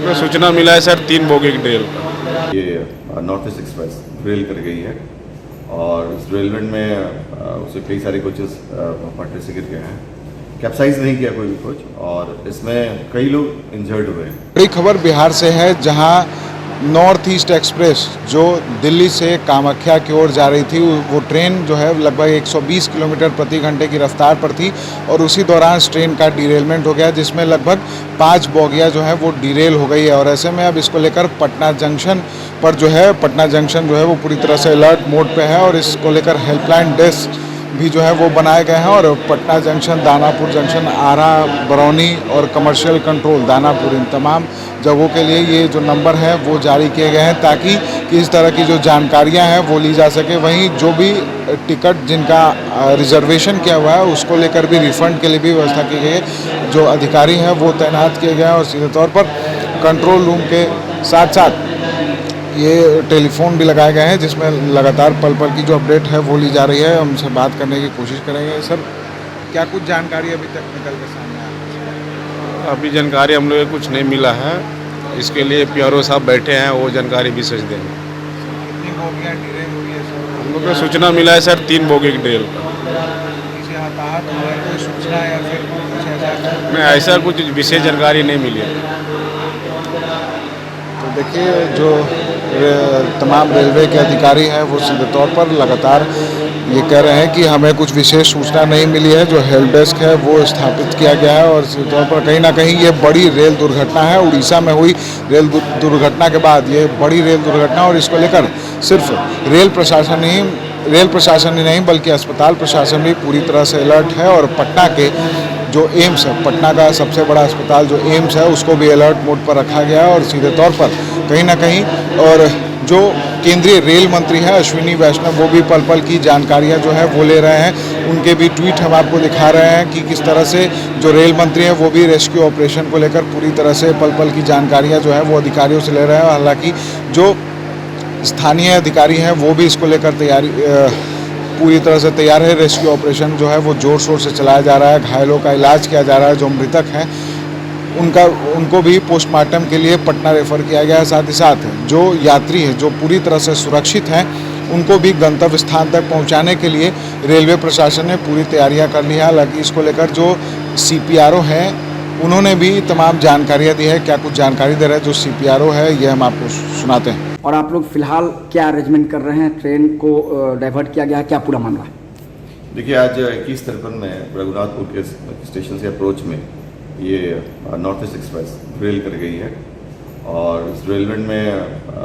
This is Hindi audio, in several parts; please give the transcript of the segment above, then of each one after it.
को सूचना मिला है सर 3 बोगी की रेल का। ये नॉर्थ ईस्ट एक्सप्रेस रेल कर गई है और इस रेलवे में उससे कई सारे कोचेस पटरी से गिर गए हैं। कैप्साइज नहीं किया कोई भी कोच और इसमें कई लोग इंजर्ड हुए हैं। बड़ी खबर बिहार से है, जहां नॉर्थ ईस्ट एक्सप्रेस जो दिल्ली से कामाख्या की ओर जा रही थी, वो ट्रेन जो है लगभग 120 किलोमीटर प्रति घंटे की रफ्तार पर थी और उसी दौरान इस ट्रेन का डिरेलमेंट हो गया, जिसमें लगभग 5 बोगियाँ जो है वो डिरेल हो गई है। और ऐसे में अब इसको लेकर पटना जंक्शन पर जो है वो पूरी तरह से अलर्ट मोड पे है और इसको लेकर हेल्पलाइन डेस्क भी जो है वो बनाए गए हैं। और पटना जंक्शन, दानापुर जंक्शन, आरा, बरौनी और कमर्शियल कंट्रोल दानापुर, इन तमाम जगहों के लिए ये जो नंबर है वो जारी किए गए हैं ताकि इस तरह की जो जानकारियां हैं वो ली जा सके। वहीं जो भी टिकट जिनका रिजर्वेशन किया हुआ है उसको लेकर भी रिफ़ंड के लिए भी व्यवस्था की गई है। जो अधिकारी हैं वो तैनात किए गए हैं और सीधे तौर पर कंट्रोल रूम के साथ साथ ये टेलीफोन भी लगाए गए हैं, जिसमें लगातार पल पल की जो अपडेट है वो ली जा रही है। हम उनसे बात करने की कोशिश करेंगे। सर, क्या कुछ जानकारी अभी तक निकल के सामने आई? अभी जानकारी हम लोग को कुछ नहीं मिला है, इसके लिए पीआरओ साहब बैठे हैं, वो जानकारी भी सोच देंगे। कितनी बोगियाँ डिरेल हुई है सर? हम लोग को सूचना मिला है सर 3 बोगी की रेल का। किसी हताहत हुआ है, कोई सूचना या फिर कुछ ऐसा? मैं ऐसा कुछ विशेष जानकारी नहीं मिली है। तो देखिए, जो तमाम रेलवे के अधिकारी हैं वो सीधे तौर पर लगातार ये कह रहे हैं कि हमें कुछ विशेष सूचना नहीं मिली है। जो हेल्प डेस्क है वो स्थापित किया गया है और सीधे तौर पर कहीं ना कहीं ये बड़ी रेल दुर्घटना है। उड़ीसा में हुई रेल दुर्घटना के बाद ये बड़ी रेल दुर्घटना, और इसको लेकर सिर्फ रेल प्रशासन ही नहीं बल्कि अस्पताल प्रशासन भी पूरी तरह से अलर्ट है। और पटना के जो एम्स है, पटना का सबसे बड़ा अस्पताल जो एम्स है, उसको भी अलर्ट मोड पर रखा गया है। और सीधे तौर पर कहीं ना कहीं और जो केंद्रीय रेल मंत्री हैं अश्विनी वैष्णव, वो भी पल पल की जानकारियां जो है वो ले रहे हैं। उनके भी ट्वीट हम आपको दिखा रहे हैं कि किस तरह से जो रेल मंत्री हैं वो भी रेस्क्यू ऑपरेशन को लेकर पूरी तरह से पल पल की जानकारियां जो है वो अधिकारियों से ले रहे हैं। हालांकि जो स्थानीय अधिकारी हैं वो भी इसको लेकर पूरी तरह से तैयार है। रेस्क्यू ऑपरेशन जो है वो ज़ोर शोर से चलाया जा रहा है, घायलों का इलाज किया जा रहा है। जो मृतक हैं उनको भी पोस्टमार्टम के लिए पटना रेफर किया गया है। साथ ही साथ जो यात्री हैं जो पूरी तरह से सुरक्षित हैं उनको भी गंतव्य स्थान तक पहुंचाने के लिए रेलवे प्रशासन ने पूरी तैयारियां कर ली है। हालांकि इसको लेकर जो CPRO हैं उन्होंने भी तमाम जानकारियां दी है। क्या कुछ जानकारी दे रहे हैं जो CPRO है, ये हम आपको सुनाते हैं। और आप लोग फिलहाल क्या अरेंजमेंट कर रहे हैं? ट्रेन को डाइवर्ट किया गया है, क्या पूरा मामला? देखिए, आज 21:53 में रघुनाथपुर के स्टेशन से अप्रोच में ये नॉर्थ ईस्ट एक्सप्रेस रेल कर गई है और इस रेलवे में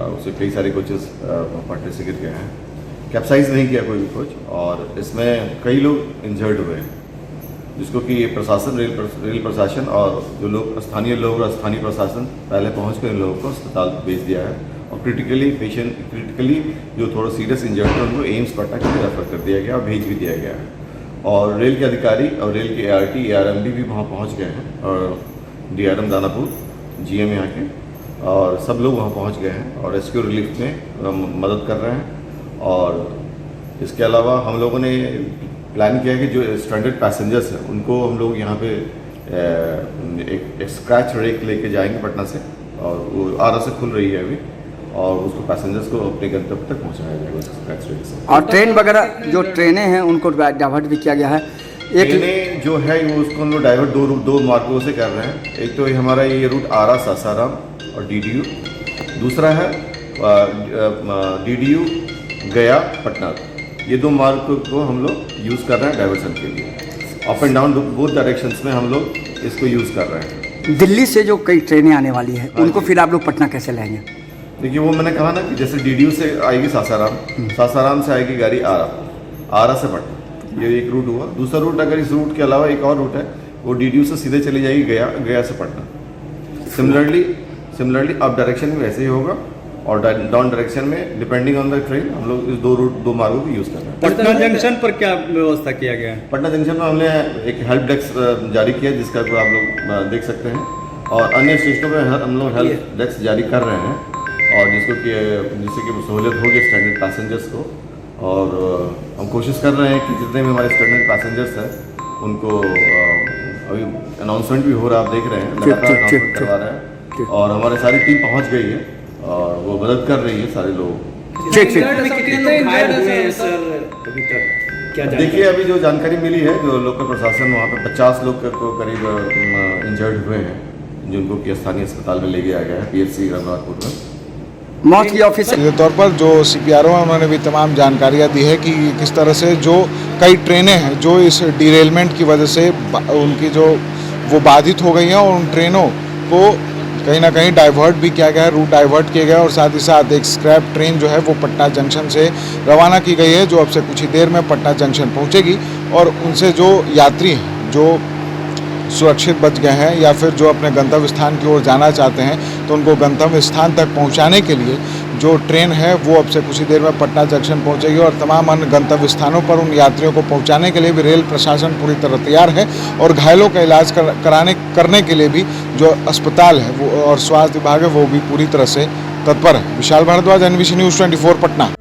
उससे कई सारे कोचेस पटरी से गिर गए हैं। कैप्साइज नहीं किया कोई भी कोच और इसमें कई लोग इंजर्ड हुए हैं, जिसको कि प्रशासन रेल प्रशासन और जो लोग स्थानीय लोग और स्थानीय प्रशासन पहले पहुंच कर इन लोगों को अस्पताल भेज दिया है। और क्रिटिकली जो थोड़ा सीरियस इंजर्ड थे उनको एम्स पटना के लिए रेफर कर दिया गया और भेज भी दिया गया है। और रेल के अधिकारी और रेल के ART ARMB भी वहाँ पहुँच गए हैं और DRM दानापुर, GM यहाँ के, और सब लोग वहाँ पहुँच गए हैं और रेस्क्यू रिलीफ में मदद कर रहे हैं। और इसके अलावा हम लोगों ने प्लान किया है कि जो स्ट्रैंडेड पैसेंजर्स हैं उनको हम लोग यहाँ पे एक स्क्रैच रेक लेके जाएंगे पटना से, और वो आरा से खुल रही है अभी, और उसको पैसेंजर्स को अपने गंतव्य तक पहुँचाया जाएगा स्क्रैच रेक से। और ट्रेन वगैरह जो ट्रेनें हैं उनको डाइवर्ट भी किया गया है। ट्रेनें जो है वो उसको हम लोग डाइवर्ट दो मार्गों से कर रहे हैं। एक तो हमारा ये रूट आरा सासाराम और DDU, दूसरा है DDU गया पटना। ये 2 मार्ग को हम लोग यूज़ कर रहे हैं डाइवर्सन के लिए। Up and down both directions में हम लोग इसको यूज़ कर रहे हैं। दिल्ली से जो कई ट्रेनें आने वाली है उनको फिर आप लोग पटना कैसे लाएंगे? देखिए, वो मैंने कहा ना कि जैसे DDU से आएगी सासाराम से आएगी गाड़ी आरा से पटना, ये एक रूट हुआ। दूसरा रूट, अगर इस रूट के अलावा एक और रूट है, वो DDU से सीधे चली जाएगी गया से पटना। सिमिलरली अप डायरेक्शन में वैसे ही होगा और डाउन डायरेक्शन में डिपेंडिंग ऑन द ट्रेन हम लोग इस 2 मार्गों को यूज़ कर रहे हैं। पटना जंक्शन पर क्या व्यवस्था किया गया है? पटना जंक्शन में हमने एक हेल्प डेस्क जारी किया जिसका को आप लोग देख सकते हैं, और अन्य स्टेशनों पर हम लोग हेल्प डेस्क जारी कर रहे हैं, और जिससे कि सहूलियत होगी स्टैंडर्ड पैसेंजर्स को। और हम कोशिश कर रहे हैं कि जितने भी हमारे स्टैंडर्ड पैसेंजर्स हैं उनको अभी अनाउंसमेंट भी हो रहा है, आप देख रहे हैं, लगातार अनाउंसमेंट करवा रहे हैं और हमारी सारी टीम पहुंच गई है और वो मदद कर रही है सारे लोग। ठीक ठीक देखिए अभी जो जानकारी मिली है, जो लोकल प्रशासन वहाँ पे 50 लोग को करीब इंजर्ड हुए हैं, जिनको कि स्थानीय अस्पताल में ले गया गया है PHC रघुनाथपुर में। मौत की ऑफिस सीधे तौर पर जो CPRO हैं उन्होंने भी तमाम जानकारियाँ दी है कि किस तरह से जो कई ट्रेनें हैं जो इस डिरेलमेंट की वजह से उनकी जो वो बाधित हो गई हैं और उन ट्रेनों को कहीं ना कहीं डाइवर्ट भी किया गया है, रूट डाइवर्ट किया गया है और साथ ही साथ एक स्क्रैप ट्रेन जो है वो पटना जंक्शन से रवाना की गई है, जो अब से कुछ ही देर में पटना जंक्शन पहुंचेगी और उनसे जो यात्री हैं जो सुरक्षित बच गए हैं या फिर जो अपने गंतव्य स्थान की ओर जाना चाहते हैं तो उनको गंतव्य स्थान तक पहुंचाने के लिए जो ट्रेन है वो अब से कुछ ही देर में पटना जंक्शन पहुंचेगी और तमाम अन्य गंतव्य स्थानों पर उन यात्रियों को पहुंचाने के लिए भी रेल प्रशासन पूरी तरह तैयार है और घायलों का इलाज करने के लिए भी जो अस्पताल है वो और स्वास्थ्य विभाग है वो भी पूरी तरह से तत्पर है। Vishal Bhardwaj, NBC news 24 Patna.